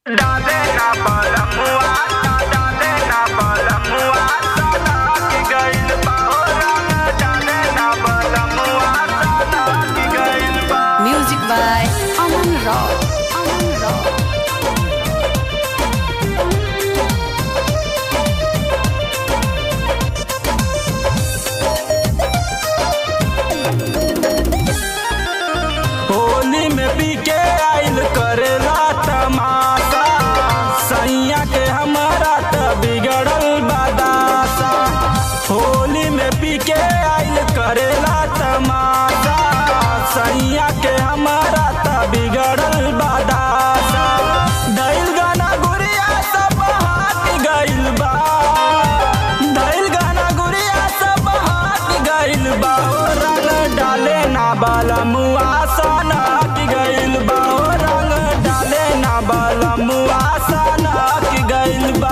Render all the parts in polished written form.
डाले ना बलमुआ, डाले ना बलमुआ, साला की गइल बा हो रंग। डाले ना बलमुआ, साला की गइल बा। Music by Aman Rao. Aman Rao. Holi में पी के आइल करेला तमाशा, सैया के हमारा त बिगड़ल बादासा। होली में पी के आइल करेला तमाशा, सैया के हमारा त बिगड़ल बादासा। धइल गाना गुड़िया सब हाथ गइल बा, धइल गाना गुड़िया सब हाथ गइल बा। हो रंग डाले ना बलमुआ, साला की गइल बा। हो रंग डाले ना बलमुआ, साला की गइल बा।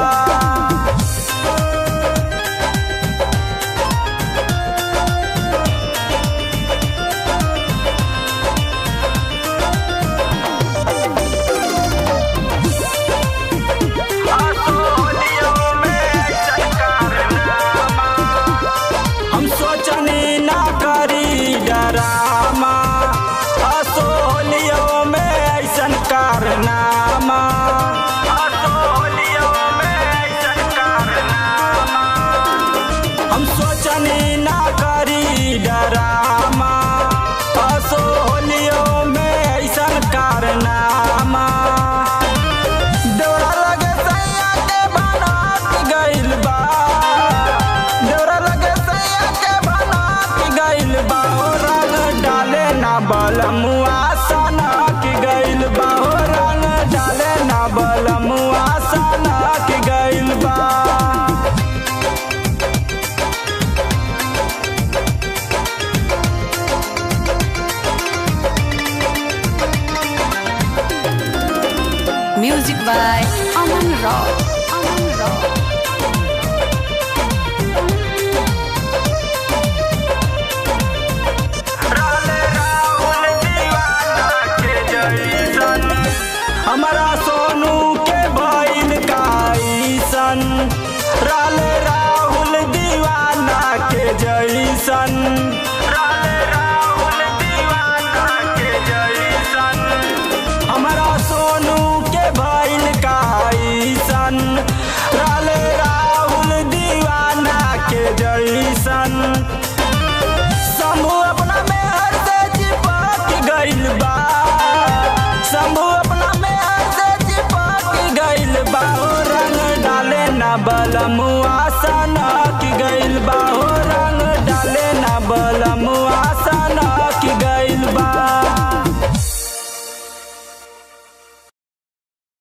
हम सोचनी ना करी डरामा, असोलियो में ऐसन कारनामा। असोलियो में ऐसन कारनामा। हम सोचनी ना करी डरामा, असोलियो में ऐसन कारनामा। डोरा लगे सैया के बनात गइल बा, डोरा लगे सैया के बनात गइल बा। हो रंग डाले ना बलमुआ, साला की गइल बा। हो रंग डाले ना बलमुआ, साला की गइल बा। Music by Aman Rao. Aman Rao. राले राहुल दीवाना के जैसन, हमारा सोनू के भइल काइसन। राले राहुल दीवाना के जैसन, राले राहुल दीवाना के जैसन। हमारा सोनू के भइल काइसन, राले राहुल दीवाना के जैसन। शंभू अपना मेहर से चिपक गइल बा, शंभू अपना मेहर से चिपक गइल बा। हो रंग डाले ना बलमुआ, साला की गइल बा। हो रंग डाले ना बलमुआ,